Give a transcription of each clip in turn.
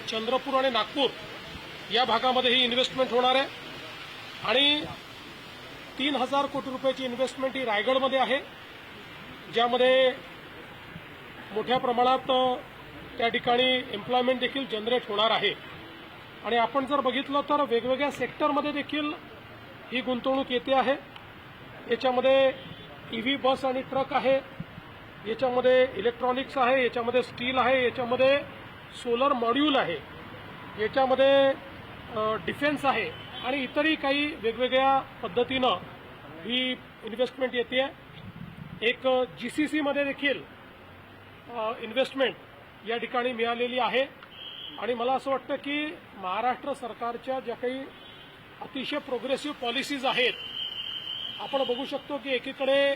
चंद्रपूर आणि नागपूर या भागामध्ये ही इन्व्हेस्टमेंट होणार आहे आणि 3000 कोटी रुपयाची इन्व्हेस्टमेंट ही रायगडमध्ये आहे, ज्यामध्ये मोठ्या प्रमाणात त्या ठिकाणी एम्प्लॉयमेंट देखील जनरेट होणार आहे। आणि आपण जर बघितलं तर वेगवेगळ्या सेक्टरमध्ये देखील ही गुंतवणूक येते आहे। याच्यामध्ये ईव्ही बस आणि ट्रक आहे, याच्यामध्ये इलेक्ट्रॉनिक्स आहे, याच्यामध्ये स्टील आहे, याच्यामध्ये सोलर मॉड्यूल आहे, याच्यामध्ये डिफेन्स आहे आणि इतरही काही वेगवेगळ्या पद्धतीनं ही इन्व्हेस्टमेंट येते। एक जीसीसीमध्ये देखील इन्व्हेस्टमेंट या ठिकाणी मिळालेली आहे आणि मला असं वाटतं की महाराष्ट्र सरकारच्या ज्या काही अतिशय प्रोग्रेसिव्ह पॉलिसीज आहेत, आपण बघू शकतो की एकीकडे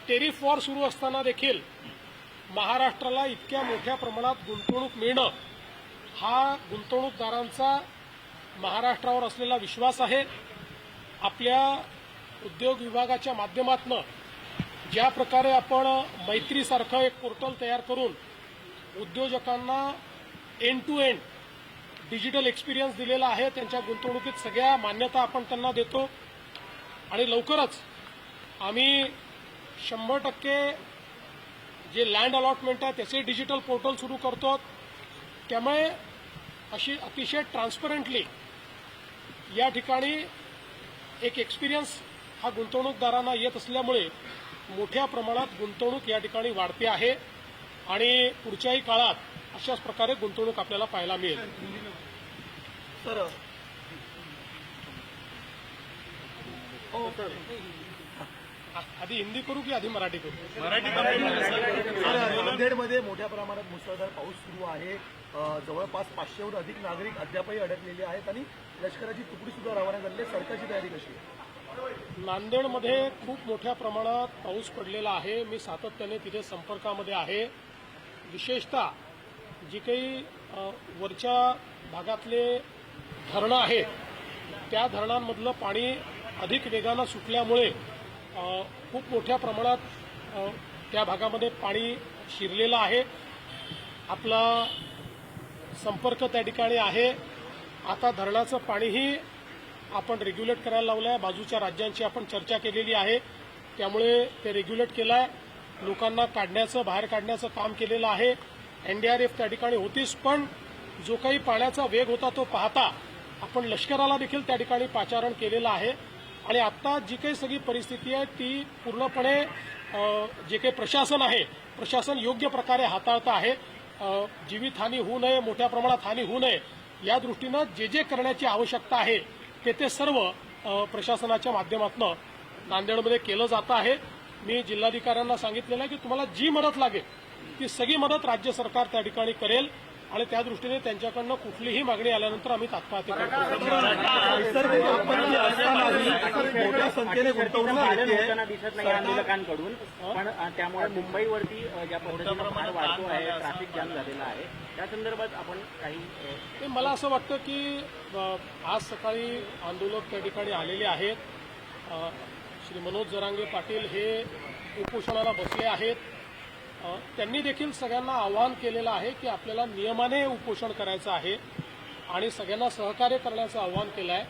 टेरिफ वॉर सुरू असताना देखील महाराष्ट्राला इतक्या मोठ्या प्रमाणात गुंतवणूक मिळणं हा गुंतवणूकदारांचा महाराष्ट्रावर असलेला विश्वास आहे। आपल्या उद्योग विभागाच्या माध्यमातून ज्या प्रकारे आपण मैत्रीसारखं एक पोर्टल तयार करून उद्योजकांना end to end digital experience दिलेला आहे, त्यांच्या गुंतवणुकीत सगळ्या मान्यता आपण त्यांना देतो आणि लवकरच आम्ही 100% जे लँड अलॉटमेंट आहे त्याचे डिजिटल पोर्टल सुरू करतो। त्यामुळे अशी अतिशय ट्रान्सपरंटली या ठिकाणी एक एक्सपिरियन्स हा गुंतवणूकदारांना येत असल्यामुळे मोठ्या प्रमाणात गुंतवणूक या ठिकाणी वाढते आहे आणि पुढच्याही काळात अशाच प्रकारे गुंतवणूक आपल्याला पाहायला मिळेल। सर आधी हिंदी करू की आधी मराठी करू? नांदेडमध्ये मोठ्या प्रमाणात मुसळधार पाऊस सुरू आहे। जवळपास 500हून अधिक नागरिक अद्यापही अडकलेले आहेत आणि लष्कराची तुकडी सुद्धा रवाना झाली आहे। सरकारची तयारी कशी आहे? नांदेडमध्ये खूप मोठ्या प्रमाणात पाऊस पडलेला आहे। मी सातत्याने तिथे संपर्कामध्ये आहे। विशेषतः जी काही वरच्या भागातले धरणं आहेत त्या धरणांमधलं पाणी अधिक वेगानं सुटल्यामुळे खूप मोठ्या प्रमाणात त्या भागामध्ये पाणी शिरलेलं आहे। आपला संपर्क त्या ठिकाणी आहे। आता धरणाचं पाणीही आपण रेग्युलेट करायला लावलं आहे। बाजूच्या राज्यांची आपण चर्चा केलेली आहे, त्यामुळे ते रेग्युलेट केलं आहे। लोकांना बाहेर काढण्याचं काम केलेलं आहे। एनडीआरएफ त्या ठिकाणी होतीच, पण जो काही पाण्याचा वेग होता तो पाहता आपण लष्कराला देखील त्या ठिकाणी पाचारण केलेलं आहे आणि आता जी काही सगळी परिस्थिती आहे ती पूर्णपणे जे काही प्रशासन आहे प्रशासन योग्य प्रकारे हाताळत आहे। जीवितहानी होऊ नये, मोठ्या प्रमाणात हानी होऊ नये या दृष्टीनं जे जे करण्याची आवश्यकता आहे ते सर्व प्रशासनाच्या माध्यमातून नांदेडमध्ये केलं जातं आहे। मी जिल्हाधिकाऱ्यांना सांगितलेलं आहे की तुम्हाला जी मदत लागेल ती सगळी मदत राज्य सरकार त्या ठिकाणी करेल आणि त्या दृष्टीने त्यांच्याकडनं कुठलीही मागणी आल्यानंतर आम्ही तात्काळ ते मोठ्या संख्येने गुंतवणूक दिसत नाही आंदोलकांकडून, पण त्यामुळे मुंबईवरती ज्या पद्धतीनं भार वाढतो आहे, ट्रॅफिक जाम झालेला आहे, त्या संदर्भात आपण काही मला असं वाटतं की आज सकाळी आंदोलक त्या ठिकाणी आलेले आहेत। श्री मनोज जरांगे पाटील हे उपोषणाला बसले आहेत। त्यांनी देखील सगळ्यांना आवाहन केलेलं आहे की आपल्याला नियमाने उपोषण करायचं आहे आणि सगळ्यांना सहकार्य करण्याचं आवाहन केलं आहे।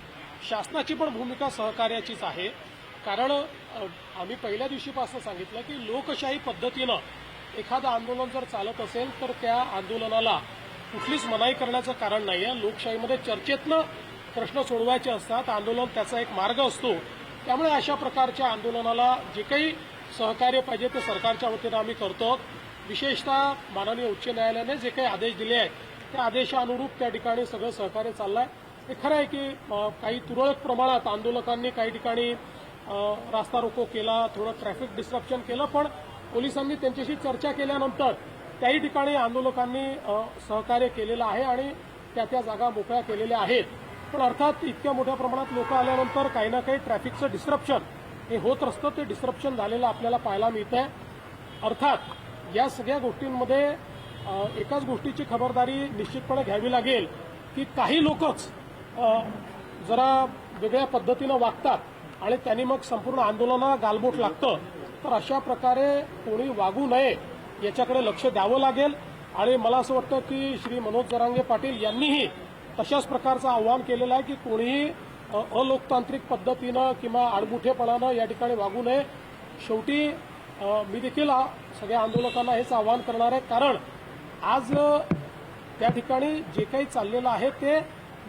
शासनाची पण भूमिका सहकार्याचीच आहे, कारण आम्ही पहिल्या दिवशीपासून सांगितलं की लोकशाही पद्धतीनं एखादं आंदोलन जर चालत असेल तर त्या आंदोलनाला कुठलीच मनाई करण्याचं कारण नाही आहे। लोकशाहीमध्ये चर्चेतनं प्रश्न सोडवायचे असतात, आंदोलन त्याचा एक मार्ग असतो। त्यामुळे अशा प्रकारच्या आंदोलनाला जे काही सहकार्य पाहिजे ते सरकारच्या वतीनं आम्ही करतो। विशेषतः माननीय उच्च न्यायालयाने जे काही आदेश दिले आहेत त्या आदेशानुरूप त्या ठिकाणी सगळं सहकार्य चाललंय। हे खरं आहे की काही तुरळक प्रमाणात आंदोलकांनी काही ठिकाणी रास्ता रोको केला, थोडं ट्रॅफिक डिस्ट्रप्शन केलं, पण पोलिसांनी त्यांच्याशी चर्चा केल्यानंतर त्याही ठिकाणी आंदोलकांनी सहकार्य केलेलं आहे आणि त्या जागा मोकळ्या केलेल्या आहेत। पण अर्थात इतक्या मोठ्या प्रमाणात लोक आल्यानंतर काही ना काही ट्रॅफिकचं डिस्ट्रप्शन हे होत असतं, ते डिस्ट्रप्शन झालेलं आपल्याला पाहायला मिळतंय। अर्थात या सगळ्या गोष्टींमध्ये एकाच गोष्टीची खबरदारी निश्चितपणे घ्यावी लागेल की काही लोकच जरा वेगळ्या पद्धतीनं वागतात आणि त्यांनी मग संपूर्ण आंदोलनाला गालबोट लागतं, तर अशा प्रकारे कोणी वागू नये याच्याकडे लक्ष द्यावं लागेल आणि मला असं वाटतं की श्री मनोज जरांगे पाटील यांनीही तशाच प्रकारचं आव्हान केलेलं आहे की कोणीही अलोकतांत्रिक पद्धतीनं किंवा आडमुठेपणानं या ठिकाणी वागू नये. शेवटी मी देखील सगळ्या आंदोलकांना हेच आवाहन करणार आहे, कारण आज त्या ठिकाणी जे काही चाललेलं आहे ते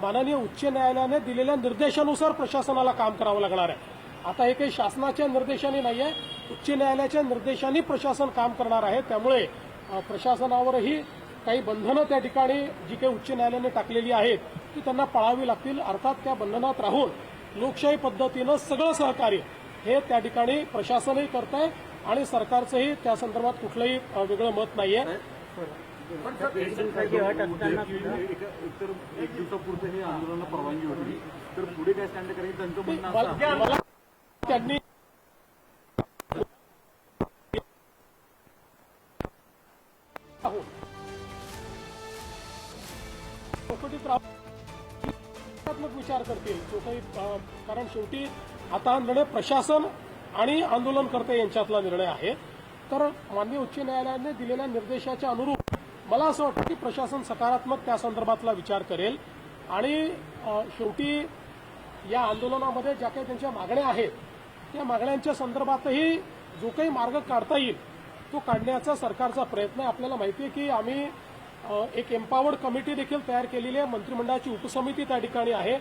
माननीय उच्च न्यायालयाने दिलेल्या निर्देशानुसार प्रशासनाला काम करावं लागणार आहे. आता हे काही शासनाच्या निर्देशाने नाही आहे, उच्च न्यायालयाच्या निर्देशांनी प्रशासन काम करणार आहे. त्यामुळे प्रशासनावरही काही बंधनं त्या ठिकाणी जी काही उच्च न्यायालयाने टाकलेली आहेत ती त्यांना पाळावी लागतील. अर्थात त्या बंधनात राहून लोकशाही पद्धतीनं सगळं सहकार्य हे त्या ठिकाणी प्रशासनही करत आहे आणि सरकारचंही त्या संदर्भात कुठलंही वेगळं मत नाही आहे. एक दिवसाची अट असताना सुद्धा एकतर एक दिवसापुरतं हे आंदोलनाला परवानगी होती, तर पुढे काय स्टँड करायचं त्यांचं म्हणणं असं मला त्यांनी चौकटीत राहून विचार करतील जो काही, कारण शेवटी आता हा निर्णय प्रशासन आणि आंदोलनकर्ते यांच्यातला निर्णय आहे. तर माननीय उच्च न्यायालयाने दिलेल्या निर्देशाच्या अनुरूप मला असं वाटतं की प्रशासन सकारात्मक त्या संदर्भातला विचार करेल आणि शेवटी या आंदोलनामध्ये ज्या काही त्यांच्या मागण्या आहेत त्या मागण्यांच्या संदर्भातही जो काही मार्ग काढता येईल तो काढण्याचा सरकारचा प्रयत्न आहे. आपल्याला माहिती आहे की आम्ही एक एम्पावर्ड कमिटी देखील तयार केलेली आहे. मंत्रिमंडळाची उपसमिती त्या ठिकाणी आहे.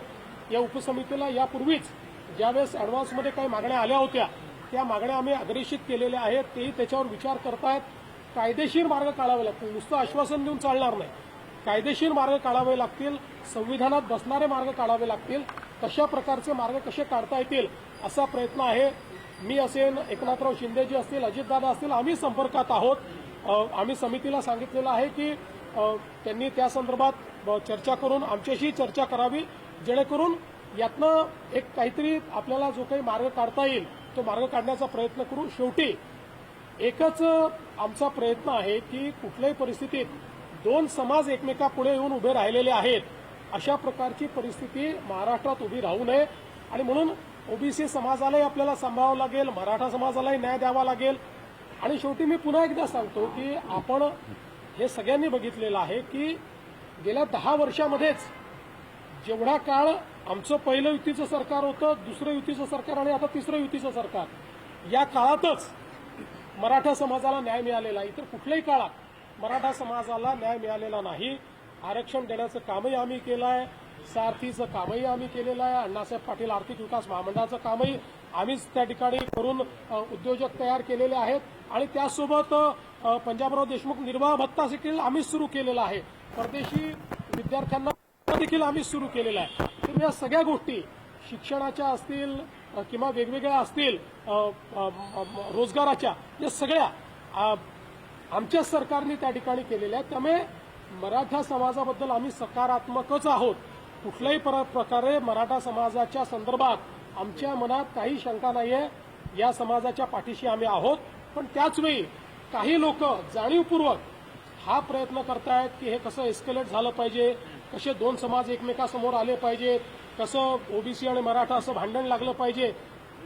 या उपसमितीला यापूर्वीच ज्यावेळेस अॅडव्हान्समध्ये काही मागण्या आल्या होत्या त्या मागण्या आम्ही अग्रेषित केलेल्या आहेत. तेही त्याच्यावर विचार करतायत. कायदेशीर मार्ग काढावे लागतील, नुसतं आश्वासन देऊन चालणार नाही. कायदेशीर मार्ग काढावे लागतील, संविधानात बसणारे मार्ग काढावे लागतील. तशा प्रकारचे मार्ग कसे काढता येतील असा प्रयत्न आहे. मी असेल, एकनाथराव शिंदेजी असतील, अजितदादा असतील, आम्ही संपर्कात आहोत. आम्ही समितीला सांगितलेलं आहे की त्यांनी त्या संदर्भात चर्चा करून आमच्याशी चर्चा करावी, जेणेकरून यातनं एक काहीतरी आपल्याला जो काही मार्ग काढता येईल तो मार्ग काढण्याचा प्रयत्न करू. शेवटी एकच आमचा प्रयत्न आहे की कुठल्याही परिस्थितीत दोन समाज एकमेकापुढे येऊन उभे राहिलेले आहेत अशा प्रकारची परिस्थिती महाराष्ट्रात उभी राहू नये. आणि म्हणून ओबीसी समाजालाही आपल्याला सांभाळावं लागेल, मराठा समाजालाही न्याय द्यावा लागेल. आणि शेवटी मी पुन्हा एकदा सांगतो की आपण हे सगळ्यांनी बघितलेलं आहे की गेल्या 10 वर्षामध्येच जेवढा काळ आमचं पहिलं युतीचं सरकार होतं, दुसरं युतीचं सरकार आणि आता तिसरं युतीचं सरकार, या काळातच मराठा समाजाला न्याय मिळालेला. इतर कुठल्याही काळात मराठा समाजाला न्याय मिळालेला नाही. आरक्षण देण्याचं कामही आम्ही केलं आहे, सारथीचं कामही आम्ही केलेलं आहे, अण्णासाहेब पाटील आर्थिक विकास महामंडळाचं कामही आम्हीच त्या ठिकाणी करून उद्योजक तयार केलेले आहेत. आणि त्यासोबत पंजाबराव देशमुख निर्वाह भत्ता देखील आम्हीच सुरू केलेला आहे. परदेशी विद्यार्थ्यांना देखील आम्हीच सुरू केलेला आहे. तर या सगळ्या गोष्टी शिक्षणाच्या असतील किंवा वेगवेगळ्या असतील रोजगाराच्या, या सगळ्या आमच्याच सरकारने त्या ठिकाणी केलेल्या आहेत. त्यामुळे मराठा समाजाबद्दल आम्ही सकारात्मकच आहोत. कुठल्याही प्रकारे मराठा समाजाच्या संदर्भात आमच्या मनात काही शंका नाहीये. या समाजाच्या पाठीशी आम्ही आहोत. पण त्याचवेळी काही लोक जाणीवपूर्वक हा प्रयत्न करतायत की हे कसं एस्केलेट झालं पाहिजे, कसे दोन समाज एकमेकासमोर आले पाहिजेत, कसं ओबीसी आणि मराठा असं भांडण लागलं पाहिजे.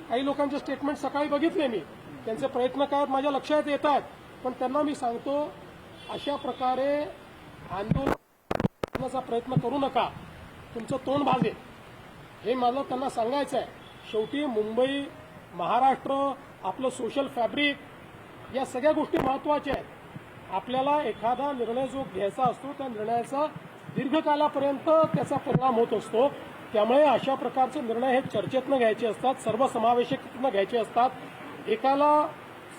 काही लोकांचे स्टेटमेंट सकाळी बघितले मी, त्यांचे प्रयत्न काय माझ्या लक्षात येत आहेत. पण त्यांना मी सांगतो अशा प्रकारे आंदोलन करण्याचा प्रयत्न करू नका, तुमचं तोंड भागेल, हे मला त्यांना सांगायचं आहे. शेवटी मुंबई, महाराष्ट्र, आपलं सोशल फॅब्रिक, या सगळ्या गोष्टी महत्वाच्या आहेत. आपल्याला एखादा निर्णय जो घ्यायचा असतो त्या निर्णयाचा दीर्घकालापर्यंत त्याचा परिणाम होत असतो. त्यामुळे अशा प्रकारचे निर्णय हे चर्चेतनं घ्यायचे असतात, सर्वसमावेशकतेनं घ्यायचे असतात. एकाला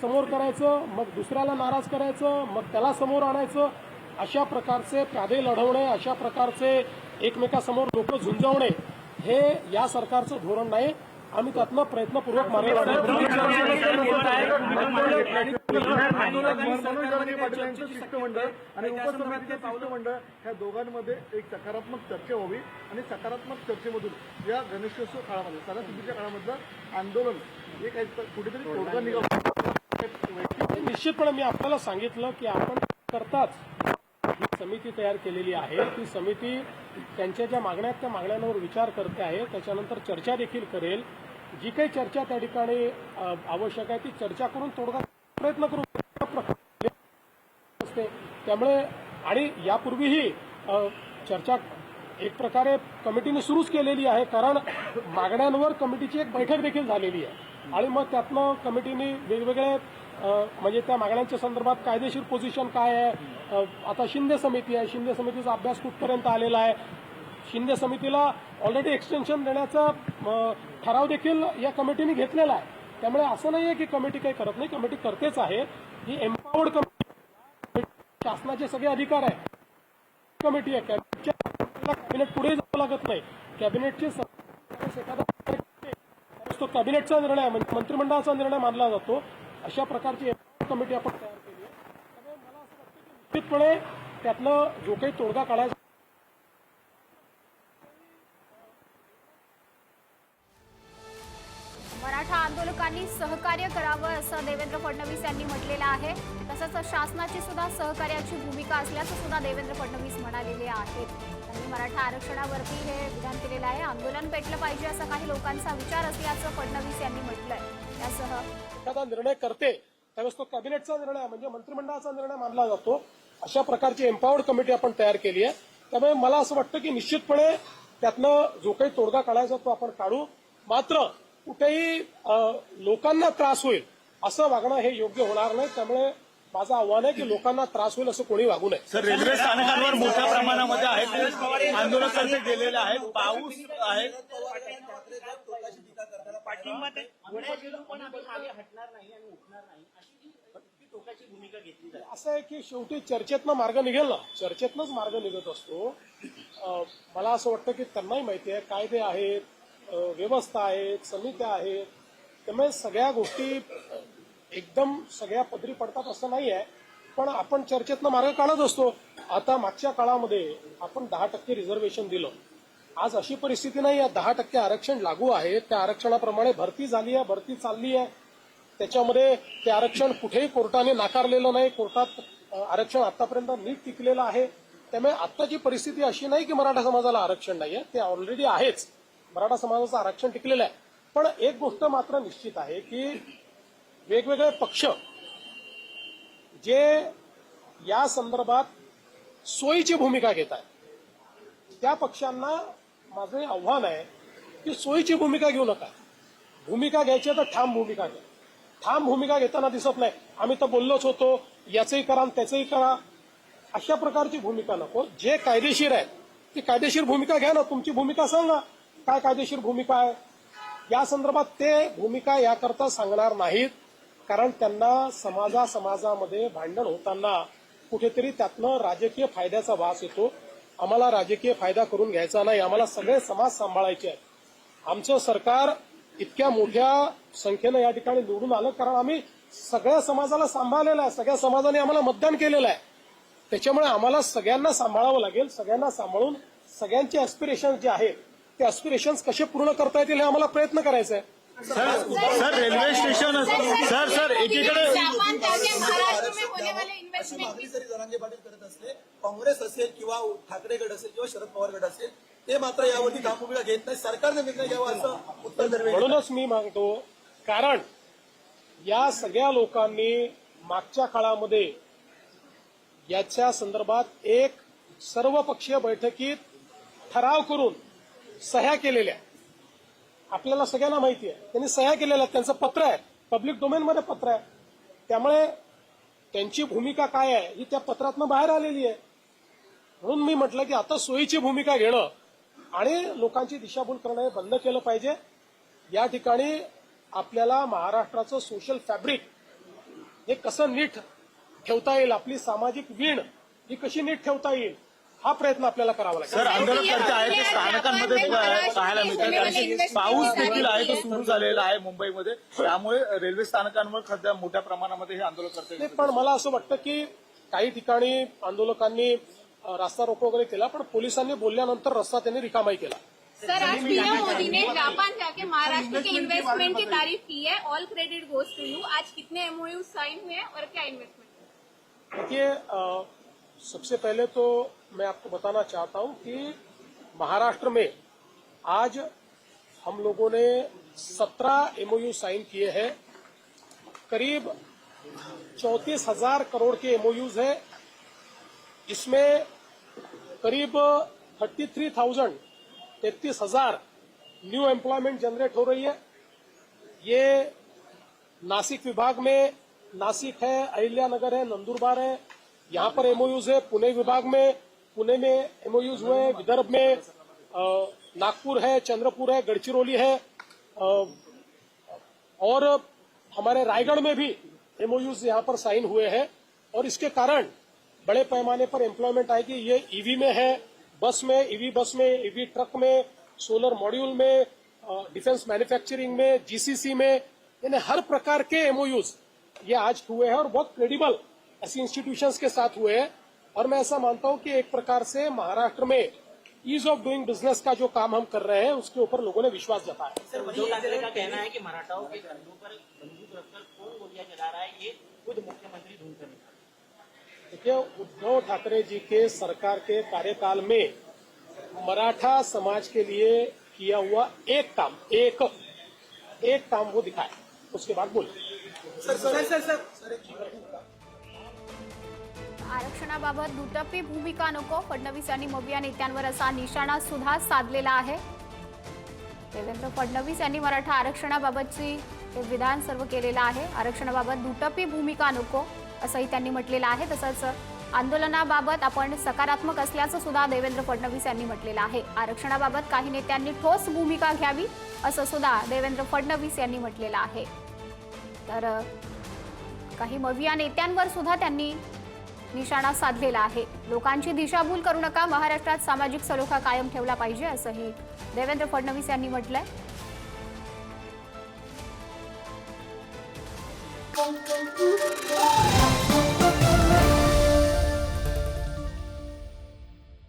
समोर करायचं, मग दुसऱ्याला नाराज करायचं, मग त्याला समोर आणायचं, अशा प्रकारचे प्यादे लढवणे, अशा प्रकारचे एकमेकासमोर लोक झुंजवणे हे या सरकारचं धोरण नाही. आम्ही त्यातनं प्रयत्नपूर्वक मार्ग शिष्टमंडळ आणि उपसमितीचं शिष्टमंडळ ह्या दोघांमध्ये एक सकारात्मक चर्चा व्हावी आणि सकारात्मक चर्चेमधून या गणेशोत्सव काळामध्ये सणासुदीच्या काळामधलं आंदोलन हे काही कुठेतरी तोडगा निघावं. निश्चितपणे मी आपल्याला सांगितलं की आपण करताच ही समिती तयार केलेली आहे. ती समिती त्यांच्या ज्या मागण्या आहेत त्या मागण्यांवर विचार करते आहे, त्याच्यानंतर चर्चा देखील करेल. जी काही चर्चा त्या ठिकाणी आवश्यक आहे ती चर्चा करून तोडगा प्रयत्न करू असते. त्यामुळे आणि यापूर्वीही चर्चा एक प्रकारे कमिटीने सुरूच केलेली आहे, कारण मागण्यांवर कमिटीची एक बैठक देखील झालेली आहे आणि मग त्यातनं कमिटीने वेगवेगळे म्हणजे त्या मागण्यांच्या संदर्भात कायदेशीर पोझिशन काय आहे, आता शिंदे समिती आहे, शिंदे समितीचा अभ्यास कुठपर्यंत आलेला आहे, शिंदे समितीला ऑलरेडी एक्सटेन्शन देण्याचा ठराव देखील या कमिटीने घेतलेला आहे. त्यामुळे असं नाहीये की कमिटी काही करत नाही, कमिटी करतेच आहे. ही एम्पावर्ड कमिटी, शासनाचे सगळे अधिकार आहे कमिटी आहे. कॅबिनेट पुढे जावं लागत नाही. कॅबिनेटचे एखादा तो कॅबिनेटचा निर्णय म्हणजे मंत्रिमंडळाचा निर्णय मानला जातो. अशा प्रकारची कमिटी आपण तयार केली आहे. त्यामुळे मला असं वाटतं की निश्चितपणे त्यातनं जो काही तोडगा काढायचा मराठा आंदोलकांनी सहकार्य करावं असं देवेंद्र फडणवीस यांनी म्हटलेलं आहे. तसंच शासनाची सुद्धा सहकार्याची भूमिका असल्याचं सुद्धा देवेंद्र फडणवीस म्हणालेले आहेत. त्यांनी मराठा आरक्षणावरती हे विधान केलेलं आहे. आंदोलन पेटलं पाहिजे असा काही लोकांचा विचार असल्याचं फडणवीस यांनी म्हटलंय. यासह एखादा निर्णय करते त्यावेळेस तो कॅबिनेटचा निर्णय म्हणजे मंत्रिमंडळाचा निर्णय मानला जातो. अशा प्रकारची एम्पावर्ड कमिटी आपण तयार केली आहे. त्यामुळे मला असं वाटतं की निश्चितपणे त्यातनं जो काही तोडगा काढायचा तो आपण काढू. मात्र कुठेही लोकांना त्रास होईल असं वागणं हे योग्य होणार नाही. त्यामुळे माझं आव्हान आहे की लोकांना त्रास होईल असं कोणी वागू नये. सर, रेल्वे स्थानकांवर मोठ्या प्रमाणामध्ये आहेत आंदोलकांचे गेलेले आहेत. पाऊस आहे, पाठिंबा ते पण आम्ही मागे हटणार नाही आणि उठणार नाही अशी टोकाची भूमिका घेतली जाते. असं आहे की शेवटी चर्चेतनं मार्ग निघेल ना, चर्चेतनंच मार्ग निघत असतो. मला असं वाटतं की त्यांनाही माहिती आहे कायदे आहेत, व्यवस्था आहेत, समित्या आहेत. त्यामुळे सगळ्या गोष्टी एकदम सगळ्या पदरी पडतात असं नाही आहे. पण आपण चर्चेतनं मार्ग काढत असतो. आता मागच्या काळामध्ये आपण 10% रिझर्वेशन दिलं. आज अशी परिस्थिती नाही आहे. 10% आरक्षण लागू आहे. त्या आरक्षणाप्रमाणे भरती झाली आहे, भरती चालली आहे. त्याच्यामध्ये ते आरक्षण कुठेही कोर्टाने नाकारलेलं नाही. कोर्टात आरक्षण आतापर्यंत नीट टिकलेलं आहे. त्यामुळे आत्ताची परिस्थिती अशी नाही की मराठा समाजाला आरक्षण नाहीये, ते ऑलरेडी आहेच. मराठा समाजाचं आरक्षण टिकलेलं आहे. पण एक गोष्ट मात्र निश्चित आहे की वेगवेगळे पक्ष जे या संदर्भात सोयीची भूमिका घेत आहेत त्या पक्षांना माझं आव्हान आहे की सोयीची भूमिका घेऊ नका. भूमिका घ्यायची तर ठाम भूमिका घ्या. ठाम भूमिका घेताना दिसत नाही. आम्ही तर बोललोच होतो, याचंही करा त्याचंही करा, अशा प्रकारची भूमिका नको. जे कायदेशीर आहे ती कायदेशीर भूमिका घ्या ना. तुमची भूमिका सांगा काय कायदेशीर भूमिका आहे. या संदर्भात ते भूमिका याकरता सांगणार नाहीत, कारण त्यांना समाजामध्ये भांडण होताना कुठेतरी त्यातनं राजकीय फायद्याचा वास येतो. आम्हाला राजकीय फायदा करून घ्यायचा नाही. आम्हाला सगळे समाज सांभाळायचे आहेत. आमचं सरकार इतक्या मोठ्या संख्येनं या ठिकाणी निवडून आलं कारण आम्ही सगळ्या समाजाला सांभाळलेलं आहे. सगळ्या समाजाने आम्हाला मतदान केलेलं आहे. त्याच्यामुळे आम्हाला सगळ्यांना सांभाळावं लागेल. सगळ्यांना सांभाळून सगळ्यांचे ॲस्पिरेशन्स जे आहेत ते ॲस्पिरेशन्स कसे पूर्ण करता येतील हे आम्हाला प्रयत्न करायचा आहे. सर रेल्वे स्टेशन सर एकीकडे महाराष्ट्र में होने वाले इन्वेस्टमेंट मागणी जरी जरांगे पाटील करत असले, काँग्रेस असेल किंवा ठाकरे गट असेल किंवा शरद पवार गट असेल, ते मात्र यावरती भूमिका घेत नाही. सरकारने निर्णय घ्यावा असं उत्तर दरवेळी. म्हणूनच मी मागतो, कारण या सगळ्या लोकांनी मागच्या काळामध्ये याच्या संदर्भात एक सर्वपक्षीय बैठकीत ठराव करून सह्या केलेल्या. आपल्याला सगळ्यांना माहिती आहे त्यांनी सह्या केलेल्या. त्यांचं पत्र आहे, पब्लिक डोमेनमध्ये पत्र आहे. त्यामुळे त्यांची भूमिका काय आहे ही त्या पत्रातनं बाहेर आलेली आहे. म्हणून मी म्हटलं की आता सोयीची भूमिका घेणं आणि लोकांची दिशाभूल करणं हे बंद केलं पाहिजे. या ठिकाणी आपल्याला महाराष्ट्राचं सोशल फॅब्रिक हे कसं नीट ठेवता येईल, आपली सामाजिक वीण ही कशी नीट ठेवता येईल हा प्रयत्न आपल्याला करावा लागेल. सर आंदोलनकर्ते आहेत ते स्थानकांमध्ये पाहायला मिळतात, कारण की पाऊस देखील आहे तो सुरू झालेला आहे मुंबईमध्ये. त्यामुळे रेल्वे स्थानकांवर सध्या मोठ्या प्रमाणामध्ये हे आंदोलनकर्ते. पण मला असं वाटतं की काही ठिकाणी आंदोलकांनी रास्ता रोको वगैरे केला, पण पोलिसांनी बोलल्यानंतर रस्ता त्यांनी रिकामाही केला. सर, आज पीएम मोदी ने जापान जाके महाराष्ट्र के इन्वेस्टमेंट की तारीफ की है. All credit goes to you. आज कितने एमओयू साइन हुए और क्या इन्वेस्टमेंट? देखिए, सबसे पहले तो मैं आपको बताना चाहता हूं कि महाराष्ट्र में आज हम लोगों ने 17 एमओयू साइन किए हैं. करीब 34,000 करोड़ के एमओयूज है. इसमें करीब 33,000 न्यू एम्प्लॉयमेंट जनरेट हो रही है। ये नासिक विभाग में नासिक है, अहिल्यानगर है, नंदुरबार है, यहाँ पर एमओयूज है। पुणे विभाग में पुणे में एमओयूज हुए हैं। विदर्भ में नागपुर है, चंद्रपुर है, गढ़चिरौली है, और हमारे रायगढ़ में भी एमओयूज यहाँ पर साइन हुए हैं। और इसके कारण बड़े पैमाने पर एम्प्लॉयमेंट आएगी। ये ईवी में है, बस में, ईवी बस में, ईवी ट्रक में, सोलर मॉड्यूल में, डिफेंस मैन्युफैक्चरिंग में, जीसीसी में, यानी हर प्रकार के एमओयूज ये आज हुए हैं और बहुत क्रेडिबल ऐसी इंस्टीट्यूशंस के साथ हुए हैं। और मैं ऐसा मानता हूं कि एक प्रकार से महाराष्ट्र में ईज ऑफ डूइंग बिजनेस का जो काम हम कर रहे हैं उसके ऊपर लोगों ने विश्वास जताया। सर, उद्धव ठाकरे का कहना है कि मराठाओं के कंधों पर बंदूक रखकर कौन गोलियां चला रहा है, ये खुद मुख्यमंत्री ढूंढकर निकाले। देखिए, उद्धव ठाकरे जी के सरकार के कार्यकाल में मराठा समाज के लिए किया हुआ एक काम वो दिखाए, उसके बाद बोले। आरक्षणाबाबत दुटप्पी भूमिका नको, फडणवीस यांनी मविया नेत्यांवर असा निशाणा सुद्धा साधलेला आहे। देवेंद्र फडणवीस यांनी मराठा आरक्षणाबाबतची विधान सर्व केलेलं आहे। आरक्षणाबाबत दुटप्पी भूमिका नको असंही त्यांनी म्हटलेलं आहे। तसंच आंदोलनाबाबत आपण सकारात्मक असल्याचं सुद्धा देवेंद्र फडणवीस यांनी म्हटलेलं आहे। आरक्षणाबाबत काही नेत्यांनी ठोस भूमिका घ्यावी असं सुद्धा देवेंद्र फडणवीस यांनी म्हटलेलं आहे। तर काही मविया नेत्यांवर सुद्धा त्यांनी निशाणा साधलेला आहे। लोकांची दिशाभूल करू नका, महाराष्ट्रात सामाजिक सलोखा कायम ठेवला पाहिजे असंही देवेंद्र फडणवीस यांनी म्हटलंय।